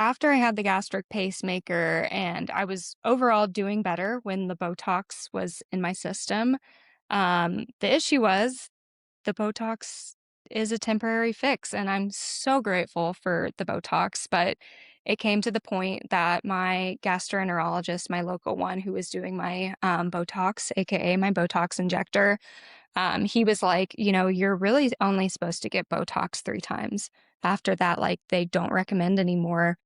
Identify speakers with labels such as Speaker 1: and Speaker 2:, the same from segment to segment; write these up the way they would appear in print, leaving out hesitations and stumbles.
Speaker 1: after I had the gastric pacemaker and I was overall doing better when the Botox was in my system, the issue was the Botox is a temporary fix, and I'm so grateful for the Botox, but it came to the point that my gastroenterologist, my local one who was doing my Botox, aka my Botox injector, he was like, you're really only supposed to get Botox 3 times. After that, like, they don't recommend anymore.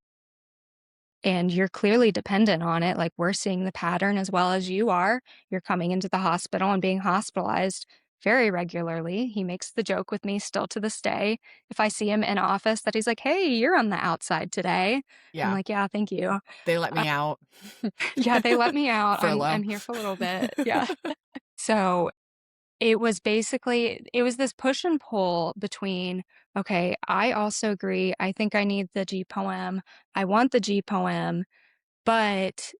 Speaker 1: And you're clearly dependent on it. Like, we're seeing the pattern as well as you are. You're coming into the hospital and being hospitalized very regularly. He makes the joke with me still to this day. If I see him in office, that he's like, "Hey, you're on the outside today." I'm
Speaker 2: Yeah,
Speaker 1: like, "Yeah, thank you."
Speaker 2: they let
Speaker 1: Uh,
Speaker 2: me out.
Speaker 1: yeah, they let me out. I'm
Speaker 2: Furlough.
Speaker 1: here for a little bit. Yeah. So it was this push and pull between, okay, I also agree. I think I need the G poem. I want the G poem, but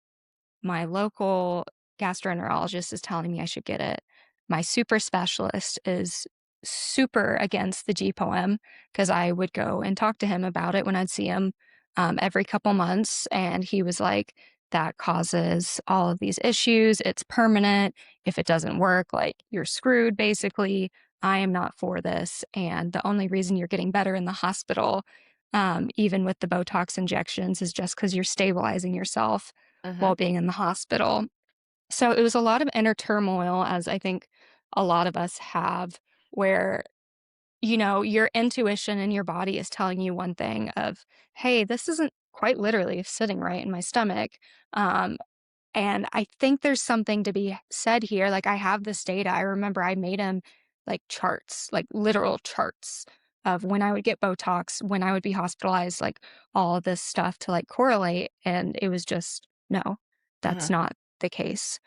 Speaker 1: my local gastroenterologist is telling me I should get it. My super specialist is super against the G-POEM because I would go and talk to him about it when I'd see him every couple months. And he was like, that causes all of these issues. It's permanent. If it doesn't work, like, you're screwed, basically. I am not for this. And the only reason you're getting better in the hospital, even with the Botox injections, is just because you're stabilizing yourself
Speaker 2: Mhm.
Speaker 1: while being in the hospital. So it was a lot of inner turmoil, as I think a lot of us have, where, your intuition in your body is telling you one thing of, hey, this isn't quite literally sitting right in my stomach. Um, and I think there's something to be said here. Like, I have this data. I remember I made him like charts, like literal charts of when I would get Botox, when I would be hospitalized, like all of this stuff to like correlate. And it was just, no, that's
Speaker 2: Mhm.
Speaker 1: not the case.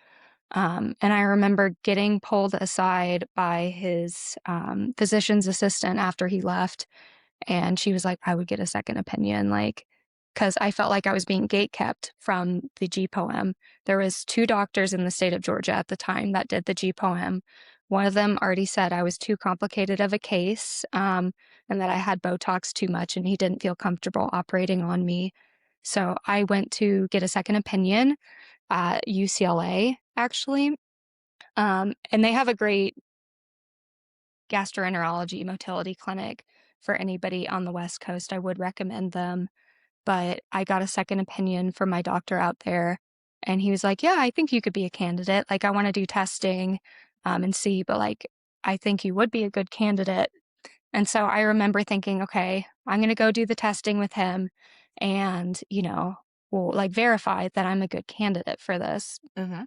Speaker 1: And I remember getting pulled aside by his physician's assistant after he left, and she was like, I would get a second opinion, like, because I felt like I was being gatekept from the G-POEM. There was 2 doctors in the state of Georgia at the time that did the G-POEM. One of them already said I was too complicated of a case, and that I had Botox too much, and he didn't feel comfortable operating on me. So I went to get a second opinion at UCLA, actually, and they have a great gastroenterology motility clinic for anybody on the West Coast. I would recommend them. But I got a second opinion from my doctor out there, and he was like, "Yeah, I think you could be a candidate. Like, I want to do testing and see, but like, I think you would be a good candidate." And so I remember thinking, okay, I'm going to go do the testing with him and, we'll like verify that I'm a good candidate for this.
Speaker 2: Mhm.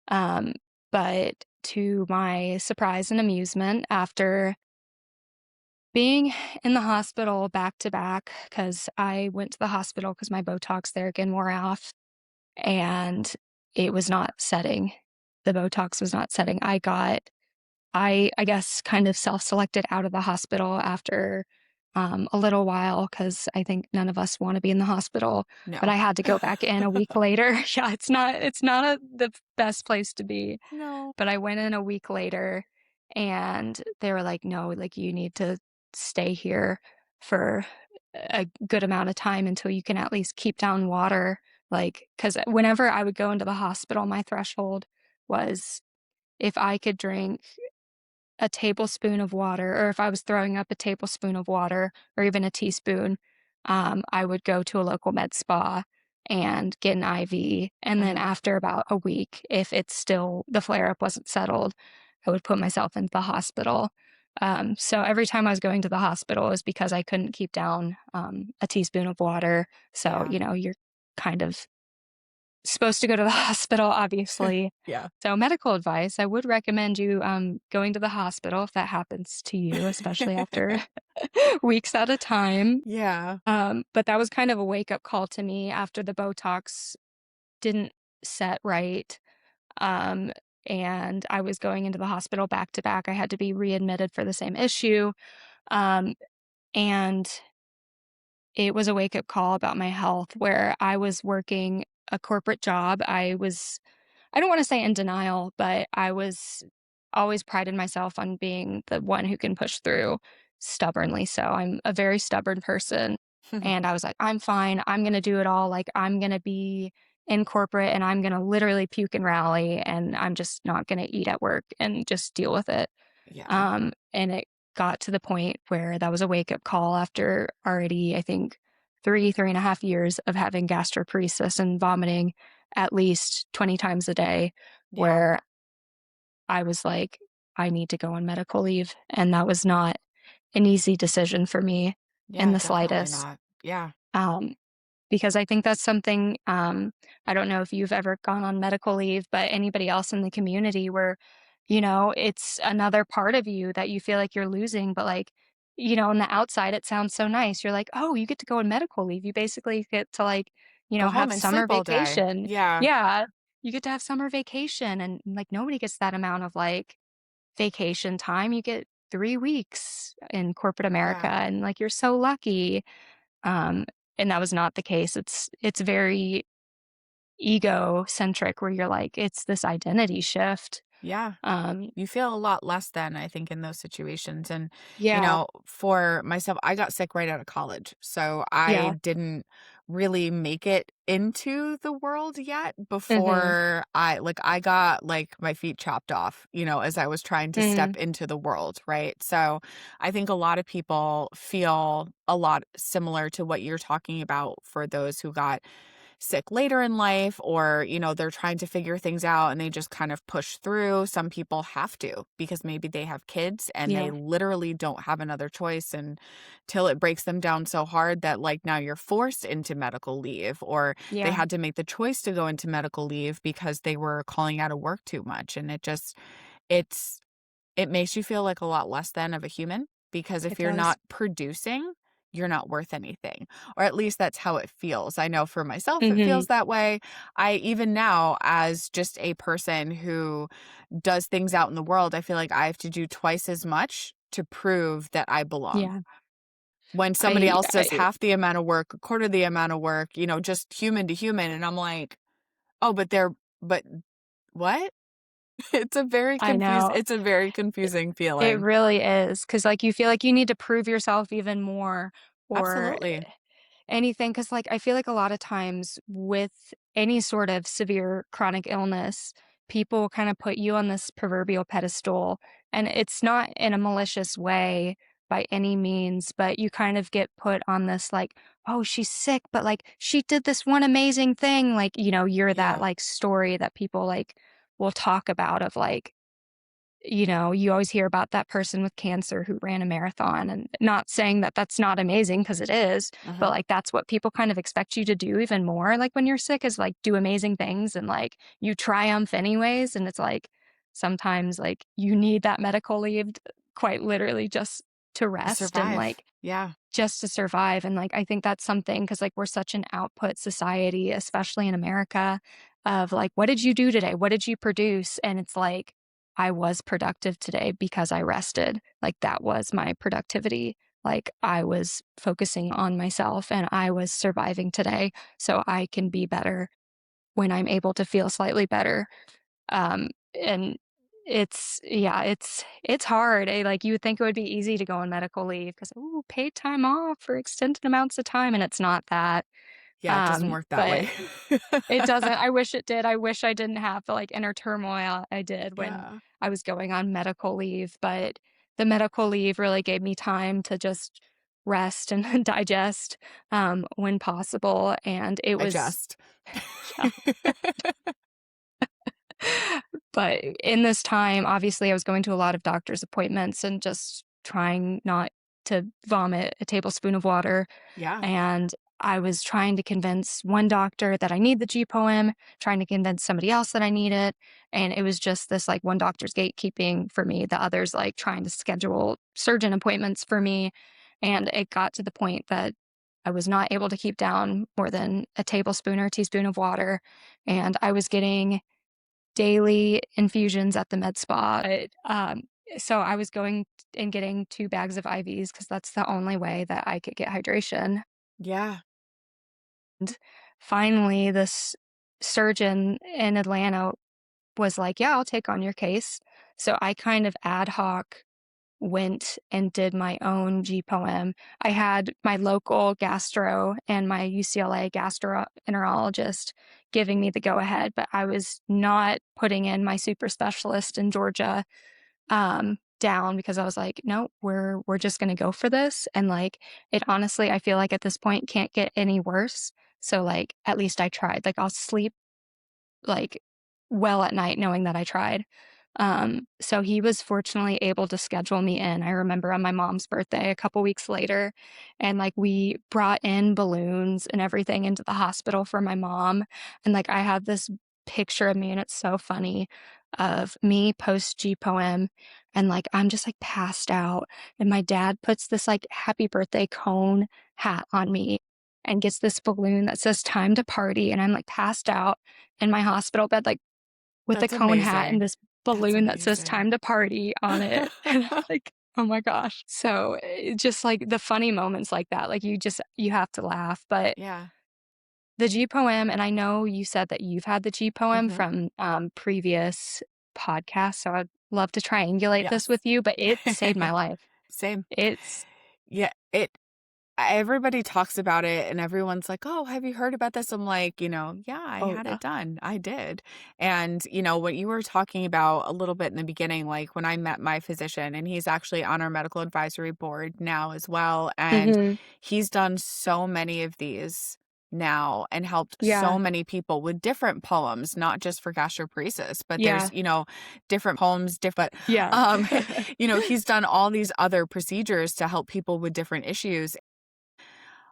Speaker 1: Um, but to my surprise and amusement, after being in the hospital back to back, because I went to the hospital because my Botox there again wore off, and it was not setting. The Botox was not setting. I guess, kind of self-selected out of the hospital after a little while because I think none of us want to be in the hospital. But
Speaker 2: No.
Speaker 1: I had to go back in a week later. Yeah, it's not the best place to be.
Speaker 2: No.
Speaker 1: But I went in a week later, and they were like, "No, like, you need to stay here for a good amount of time until you can at least keep down water." Like, because whenever I would go into the hospital, my threshold was if I could drink a tablespoon of water, or if I was throwing up a tablespoon of water or even a teaspoon, I would go to a local med spa and get an IV. And then
Speaker 2: Mhm.
Speaker 1: after about a week, if it's still the flare up wasn't settled, I would put myself into the hospital. So every time I was going to the hospital, it was because I couldn't keep down a teaspoon of water. So,
Speaker 2: Yeah.
Speaker 1: you're kind of supposed to go to the hospital, obviously.
Speaker 2: Yeah.
Speaker 1: So medical advice, I would recommend you, going to the hospital if that happens to you, especially after weeks at a time.
Speaker 2: Yeah.
Speaker 1: But that was kind of a wake-up call to me after the Botox didn't set right, um, and I was going into the hospital back to back. I had to be readmitted for the same issue, um, and it was a wake-up call about my health where I was working a corporate job. I don't wanna say in denial, but I was always prided myself on being the one who can push through stubbornly, so I'm a very stubborn person. And I was like, "I'm fine. I'm gonna do it all. Like, I'm gonna be in corporate and I'm gonna literally puke and rally, and I'm just not gonna eat at work and just deal with it."
Speaker 2: Yeah.
Speaker 1: And it got to the point where that was a wake-up call after already, I think, 3.5 years of having gastroparesis and vomiting at least 20 times a day,
Speaker 2: Yeah.
Speaker 1: where I was like, "I need to go on medical leave," and that was not an easy decision for me in
Speaker 2: Yeah,
Speaker 1: the
Speaker 2: definitely
Speaker 1: slightest.
Speaker 2: not. Yeah.
Speaker 1: Um, because I think that's something, I don't know if you've ever gone on medical leave, but anybody else in the community where, it's another part of you that you feel like you're losing, but like, on the outside, it sounds so nice. You're like, oh, you get to go on medical leave. You basically get to like,
Speaker 2: Go home
Speaker 1: have
Speaker 2: and
Speaker 1: summer
Speaker 2: sleep all day.
Speaker 1: vacation.
Speaker 2: Yeah.
Speaker 1: Yeah. You get to have summer vacation and like nobody gets that amount of like vacation time. You get 3 weeks in corporate America
Speaker 2: Yeah.
Speaker 1: and like you're so lucky. Um, and that was not the case. It's very ego-centric where you're like, it's this identity shift.
Speaker 2: Yeah.
Speaker 1: Um,
Speaker 2: You feel a lot less than, I think, in those situations. And,
Speaker 1: yeah,
Speaker 2: for myself, I got sick right out of college. So I
Speaker 1: yeah,
Speaker 2: didn't really make it into the world yet
Speaker 1: mhm,
Speaker 2: before I got like my feet chopped off, as I was trying to
Speaker 1: mhm,
Speaker 2: step into the world. Right. So I think a lot of people feel a lot similar to what you're talking about for those who got sick later in life, or they're trying to figure things out and they just kind of push through. Some people have to because maybe they have kids and they
Speaker 1: yeah,
Speaker 2: literally don't have another choice, and till it breaks them down so hard that like now you're forced into medical leave, or they
Speaker 1: yeah,
Speaker 2: had to make the choice to go into medical leave because they were calling out of work too much. And it's it makes you feel like a lot less than of a human, because if
Speaker 1: it
Speaker 2: you're
Speaker 1: does.
Speaker 2: not producing, you're not worth anything. Or at least that's how it feels. I know for myself it
Speaker 1: Mhm,
Speaker 2: feels that way. I even now, as just a person who does things out in the world, I feel like I have to do twice as much to prove that I belong.
Speaker 1: yeah,
Speaker 2: When somebody
Speaker 1: I
Speaker 2: else does
Speaker 1: I
Speaker 2: half the amount of work, a quarter the amount of work, just human to human, and I'm like, "Oh, but what?"
Speaker 1: I know.
Speaker 2: It's a very confusing
Speaker 1: It
Speaker 2: feeling.
Speaker 1: really is because like, you feel like you need to prove yourself even more or
Speaker 2: Absolutely.
Speaker 1: anything, because like, I feel like a lot of times with any sort of severe chronic illness, people kinda put you on this proverbial pedestal, and it's not in a malicious way by any means, but you kind of get put on this, like, "Oh, she's sick, but, like, she did this one amazing thing." Like, you're that,
Speaker 2: Yeah.
Speaker 1: like, story that people, like, will talk about of, like, you always hear about that person with cancer who ran a marathon, and not saying that that's not amazing because it is, but
Speaker 2: Uh-huh.
Speaker 1: like that's what people kind of expect you to do even more like when you're sick is like do amazing things and like you triumph anyways. And it's like sometimes like you need that medical leave quite literally just to
Speaker 2: To
Speaker 1: rest and
Speaker 2: survive.
Speaker 1: like
Speaker 2: Yeah.
Speaker 1: just to survive, and, like, I think that's something because like, we're such an output society, especially in America, of, like, "What did you do today? What did you produce?" And it's like, "I was productive today because I rested." Like, that was my productivity. Like, I was focusing on myself, and I was surviving today, so I can be better when I'm able to feel slightly better. And it's yeah, it's hard. Like you would think it would be easy to go on medical leave because ooh, paid time off for extended amounts of time, and it's not that.
Speaker 2: Yeah, it doesn't work that
Speaker 1: But
Speaker 2: way.
Speaker 1: it doesn't. I wish it did. I wish I didn't have the like inner turmoil I did when
Speaker 2: Yeah.
Speaker 1: I was going on medical leave. But the medical leave really gave me time to just rest and digest when possible. And it
Speaker 2: I
Speaker 1: was
Speaker 2: just.
Speaker 1: yeah. But in this time, obviously, I was going to a lot of doctor's appointments and just trying not to vomit a tablespoon of water.
Speaker 2: Yeah.
Speaker 1: And I was trying to convince one doctor that I need the G-POEM, trying to convince somebody else that I need it. And it was just this like one doctor's gatekeeping for me, the others like trying to schedule surgeon appointments for me. And it got to the point that I was not able to keep down more than a tablespoon or a teaspoon of water. And I was getting daily infusions at the med spa. So I was going and getting 2 bags of IVs because that's the only way that I could get hydration.
Speaker 2: Yeah.
Speaker 1: And finally, this surgeon in Atlanta was like, "Yeah, I'll take on your case." So I kind of ad hoc went and did my own G-POEM. I had my local gastro and my UCLA gastroenterologist giving me the go ahead, but I was not putting in my super specialist in Georgia down because I was like, no, we're just gonna go for this. And like it honestly, I feel like at this point can't get any worse. So like at least I tried. Like I'll sleep like well at night knowing that I tried. So he was fortunately able to schedule me in. I remember on my mom's birthday a couple weeks later, and like we brought in balloons and everything into the hospital for my mom. And like I have this picture of me, and it's so funny of me post G poem, and like I'm just like passed out. And my dad puts this like happy birthday cone hat on me and gets this balloon that says time to party. And I'm like passed out in my hospital bed, like with a
Speaker 2: That's
Speaker 1: cone hat and
Speaker 2: amazing.
Speaker 1: this
Speaker 2: That's
Speaker 1: balloon that says
Speaker 2: amazing.
Speaker 1: time to party on it. And I'm like, oh my gosh. So just like the funny moments like that, like you have to laugh. But
Speaker 2: Yeah.
Speaker 1: the G poem, and I know you said that you've had the G poem
Speaker 2: Mhm.
Speaker 1: from previous podcasts. So I'd love to triangulate this
Speaker 2: Yes.
Speaker 1: with you, but it saved my life.
Speaker 2: Same.
Speaker 1: It's,
Speaker 2: Yeah, everybody talks about it and everyone's like, "Oh, have you heard about this?" I'm like, "Yeah, I
Speaker 1: oh
Speaker 2: had
Speaker 1: yeah.
Speaker 2: it done. I did." And, what you were talking about a little bit in the beginning, like when I met my physician, and he's actually on our medical advisory board now as well, and
Speaker 1: Hmm.
Speaker 2: he's done so many of these now and helped
Speaker 1: Yeah.
Speaker 2: so many people with different poems, not just for gastroparesis, but there's,
Speaker 1: Yeah.
Speaker 2: different poems, different
Speaker 1: Yeah.
Speaker 2: um, he's done all these other procedures to help people with different issues.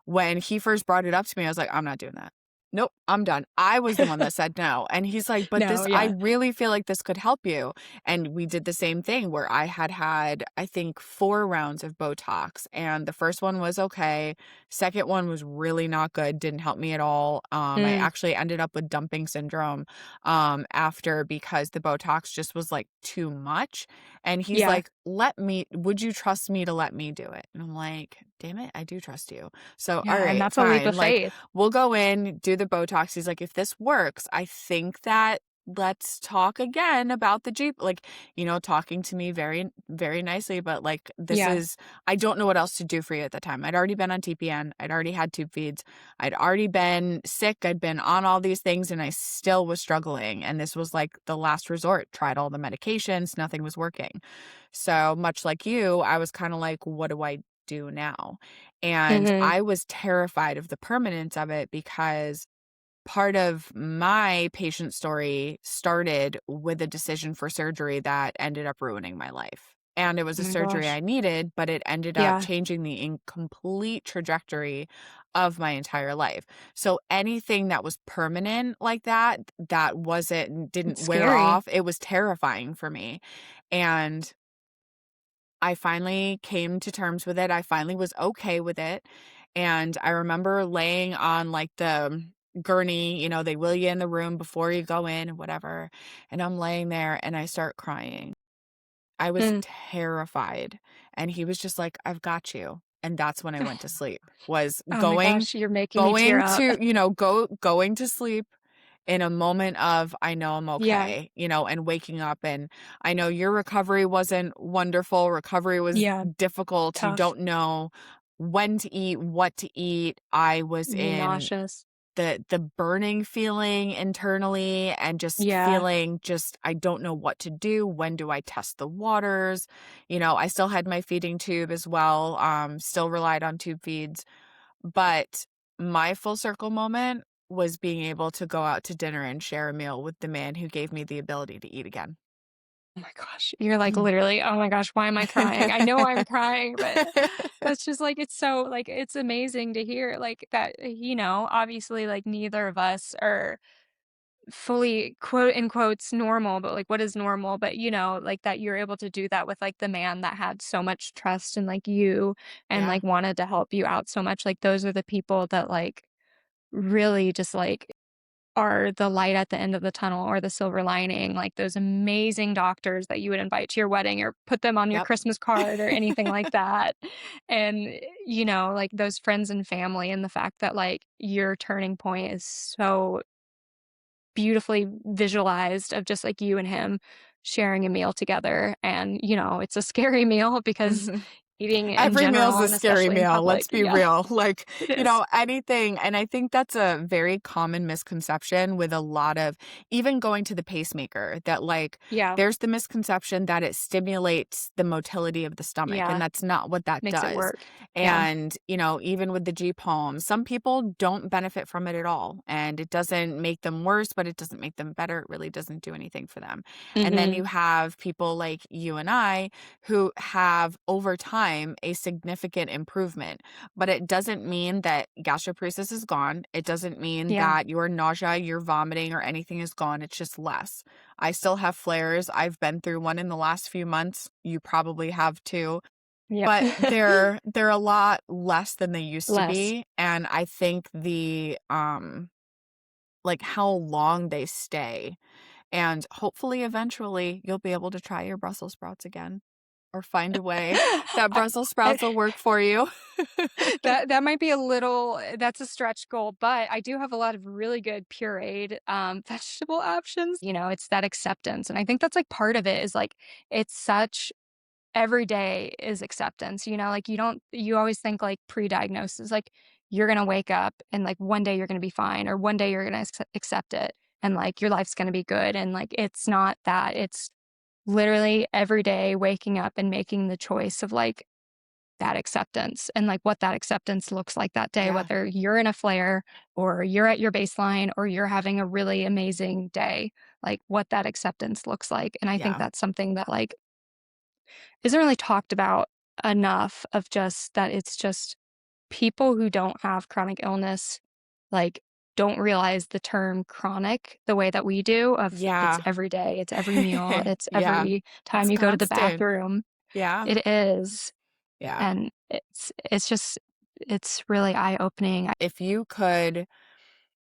Speaker 2: When he first brought it up to me, I was like, "I'm not doing that. Nope, I'm done." I was the one that said no, and he's like, "But
Speaker 1: No,
Speaker 2: this I
Speaker 1: yeah.
Speaker 2: really feel like this could help you." And we did the same thing where I had, I think, 4 rounds of Botox, and the first one was okay. Second one was really not good, didn't help me at all. I
Speaker 1: Mm,
Speaker 2: actually ended up with dumping syndrome, after because the Botox just was, like, too much, and he's
Speaker 1: yeah.
Speaker 2: like, would you trust me to let me do it?" And I'm like, "Damn it, I do trust you." So, all
Speaker 1: Yeah. And
Speaker 2: right,
Speaker 1: that's a leap
Speaker 2: fine.
Speaker 1: of
Speaker 2: Like,
Speaker 1: faith.
Speaker 2: we'll go in, do the Botox. He's like, if this works, I think that let's talk again about the Jeep. Like, talking to me very, very nicely. But like,
Speaker 1: Yeah.
Speaker 2: I don't know what else to do for you at the time. I'd already been on TPN. I'd already had tube feeds. I'd already been sick. I'd been on all these things and I still was struggling. And this was like the last resort. Tried all the medications. Nothing was working. So much like you, I was kind of like, what do I do now? And
Speaker 1: Mhm.
Speaker 2: I was terrified of the permanence of it because part of my patient story started with a decision for surgery that ended up ruining my life. And it was
Speaker 1: Oh
Speaker 2: a
Speaker 1: my
Speaker 2: surgery
Speaker 1: gosh.
Speaker 2: I needed, but it ended up
Speaker 1: Yeah.
Speaker 2: changing the complete trajectory of my entire life. So anything that was permanent like that, that
Speaker 1: It's
Speaker 2: didn't wear
Speaker 1: scary.
Speaker 2: off, it was terrifying for me. And I finally came to terms with it. I finally was okay with it. And I remember laying on like the gurney, they wheel you in the room before you go in and whatever. And I'm laying there and I start crying. I was
Speaker 1: Mm.
Speaker 2: terrified. And he was just like, "I've got you." And that's when I went to sleep. Was
Speaker 1: Oh my gosh, you're making me tear
Speaker 2: going
Speaker 1: up.
Speaker 2: to, going to sleep in a moment of, I know I'm
Speaker 1: Yeah.
Speaker 2: okay, and waking up. And I know your recovery wasn't wonderful. Recovery was
Speaker 1: Yeah.
Speaker 2: difficult. You
Speaker 1: Tough.
Speaker 2: don't know when to eat, what to eat. I was
Speaker 1: You're
Speaker 2: in
Speaker 1: nauseous.
Speaker 2: the burning feeling internally and just
Speaker 1: Yeah.
Speaker 2: feeling just, I don't know what to do. When do I test the waters? I still had my feeding tube as well. Still relied on tube feeds. But my full circle moment was being able to go out to dinner and share a meal with the man who gave me the ability to eat again.
Speaker 1: Oh my gosh. You're like literally, oh my gosh, why am I crying? I know I'm crying, but that's just like it's so like it's amazing to hear like that, obviously like neither of us are fully quote in quotes normal, but like what is normal? But like that you're able to do that with like the man that had so much trust in like you and
Speaker 2: Yeah.
Speaker 1: like wanted to help you out so much. Like those are the people that like really just like are the light at the end of the tunnel or the silver lining, like those amazing doctors that you would invite to your wedding or put them on your
Speaker 2: Yep.
Speaker 1: Christmas card or anything like that. And, like those friends and family and the fact that like your turning point is so beautifully visualized of just like you and him. sharing a meal together. And, it's a scary meal because eating in
Speaker 2: Every meal's
Speaker 1: general
Speaker 2: a
Speaker 1: and
Speaker 2: scary
Speaker 1: especially in
Speaker 2: meal,
Speaker 1: public,
Speaker 2: let's be
Speaker 1: yeah,
Speaker 2: real. Like,
Speaker 1: it is.
Speaker 2: anything, and I think that's a very common misconception with a lot of even going to the pacemaker, that, like,
Speaker 1: Yeah,
Speaker 2: there's the misconception that it stimulates the motility of the stomach, and
Speaker 1: yeah,
Speaker 2: that's not what that
Speaker 1: makes it
Speaker 2: does.
Speaker 1: work. Yeah.
Speaker 2: And, even with the G-palm, some people don't benefit from it at all, and it doesn't make them worse, but it doesn't make them better. It really doesn't do anything for them. And then
Speaker 1: Mhm.
Speaker 2: you have people like you and I who have over time a significant improvement. But it doesn't mean that gastroparesis is gone. It doesn't mean
Speaker 1: Yeah.
Speaker 2: that your nausea, your vomiting, or anything is gone. It's just less. I still have flares. I've been through one in the last few months. You probably have too.
Speaker 1: Yep.
Speaker 2: But they're a lot less than they used to
Speaker 1: Less.
Speaker 2: be. And I think the like how long they stay, and hopefully, eventually, you'll be able to try your Brussels sprouts again or find a way that
Speaker 1: I
Speaker 2: Brussels
Speaker 1: I
Speaker 2: sprouts will work for you.
Speaker 1: that might be a little that's a stretch goal, but I do have a lot of really good pureed, vegetable options. It's that acceptance, and I think that's, like, part of it is, like, it's such every day is acceptance, like, you always think, like, pre-diagnosis, like, you're gonna wake up and, like, one day you're gonna be fine or one day you're gonna accept it and, like, your life's gonna be good, and, like, it's not that. It's literally every day waking up and making the choice of, like, that acceptance and, like, what that acceptance looks like that day,
Speaker 2: Yeah,
Speaker 1: whether you're in a flare or you're at your baseline or you're having a really amazing day, like, what that acceptance looks like, and I think
Speaker 2: yeah,
Speaker 1: that's something that, like, isn't really talked about enough of just that it's just people who don't have chronic illness, like, don't realize the term chronic the way that we do of it's
Speaker 2: yeah.
Speaker 1: every day, it's every meal, it's
Speaker 2: Yeah,
Speaker 1: every
Speaker 2: it's
Speaker 1: time you go to the
Speaker 2: constant.
Speaker 1: bathroom.
Speaker 2: Yeah,
Speaker 1: It is,
Speaker 2: yeah.
Speaker 1: and it's just it's really eye-opening.
Speaker 2: If you could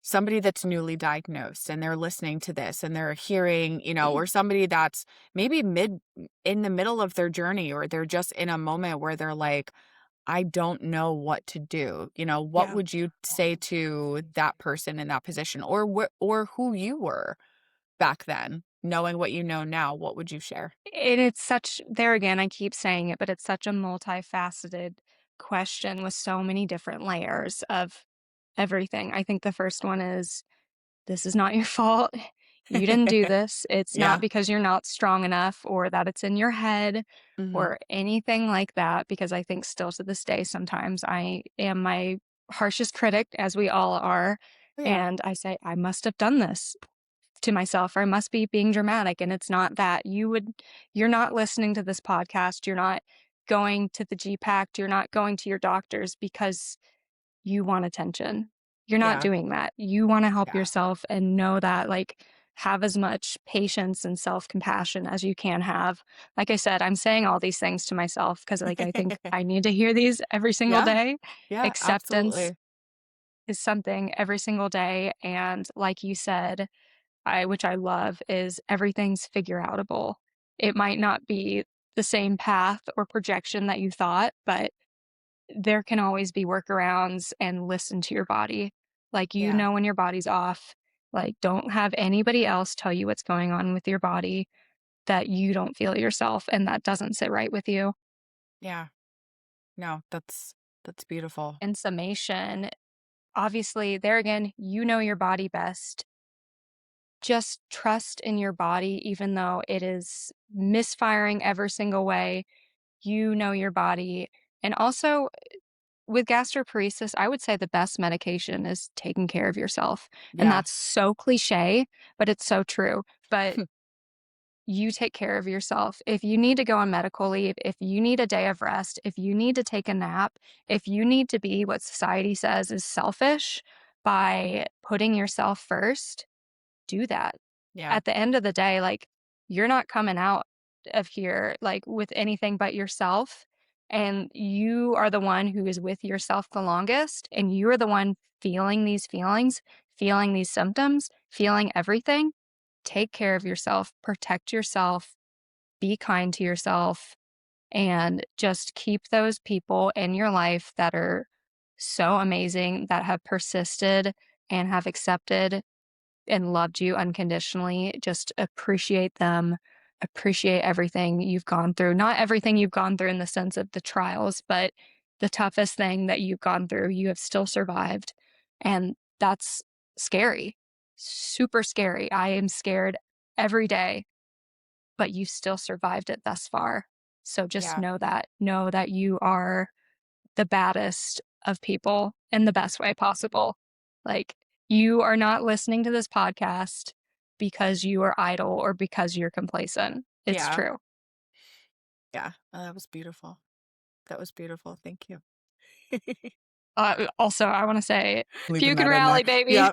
Speaker 2: somebody that's newly diagnosed and they're listening to this and they're hearing, or somebody that's maybe in the middle of their journey, or they're just in a moment where they're like, I don't know what to do. What
Speaker 1: Yeah.
Speaker 2: would you say to that person in that position, or or who you were back then, knowing what you know now? What would you share?
Speaker 1: And it's such there again, I keep saying it, but it's such a multifaceted question with so many different layers of everything. I think the first one is, "This is not your fault. You didn't do this. It's not
Speaker 2: Yeah.
Speaker 1: because you're not strong enough or that it's in your head
Speaker 2: Hmm.
Speaker 1: or anything like that," because I think still to this day, sometimes I am my harshest critic, as we all are,
Speaker 2: Yeah.
Speaker 1: and I say, "I must have done this to myself, or I must be being dramatic," and it's not that. You're not listening to this podcast, you're not going to the G-PACT, you're not going to your doctors because you want attention. You're not
Speaker 2: Yeah.
Speaker 1: doing that. You wanna help
Speaker 2: Yeah.
Speaker 1: yourself and know that, like, have as much patience and self-compassion as you can have. Like I said, I'm saying all these things to myself because, like, I think I need to hear these every single
Speaker 2: Yeah.
Speaker 1: day.
Speaker 2: Yeah.
Speaker 1: Acceptance
Speaker 2: Absolutely.
Speaker 1: is something every single day, and like you said, which I love, is everything's figure outable. It might not be the same path or projection that you thought, but there can always be workarounds and listen to your body. Like,
Speaker 2: Yeah.
Speaker 1: when your body's off. Like, don't have anybody else tell you what's going on with your body that you don't feel yourself and that doesn't sit right with you.
Speaker 2: Yeah. No, that's beautiful.
Speaker 1: In summation, obviously, there again, you know your body best. Just trust in your body, even though it is misfiring every single way. You know your body. And also, with gastroparesis, I would say the best medication is taking care of yourself, and
Speaker 2: Yeah.
Speaker 1: that's so cliche, but it's so true. But you take care of yourself. If you need to go on medical leave, if you need a day of rest, if you need to take a nap, if you need to be what society says is selfish by putting yourself first, do that.
Speaker 2: Yeah.
Speaker 1: At the end of the day, like, you're not coming out of here, like, with anything but yourself, and you are the one who is with yourself the longest, and you are the one feeling these feelings, feeling these symptoms, feeling everything. Take care of yourself, protect yourself, be kind to yourself, and just keep those people in your life that are so amazing, that have persisted and have accepted and loved you unconditionally. Just appreciate them, appreciate everything you've gone through. Not everything you've gone through in the sense of the trials, but the toughest thing that you've gone through, you have still survived. And that's scary, super scary. I am scared every day, but you still survived it thus far. So just
Speaker 2: Yeah.
Speaker 1: know that you are the baddest of people in the best way possible. Like, you are not listening to this podcast because you are idle or because you're complacent. It's
Speaker 2: Yeah.
Speaker 1: true.
Speaker 2: Yeah. Oh, that was beautiful. That was beautiful. Thank you.
Speaker 1: Also, I want to say,
Speaker 2: Leaving
Speaker 1: puke and
Speaker 2: that in there.
Speaker 1: rally, baby.
Speaker 2: Yeah.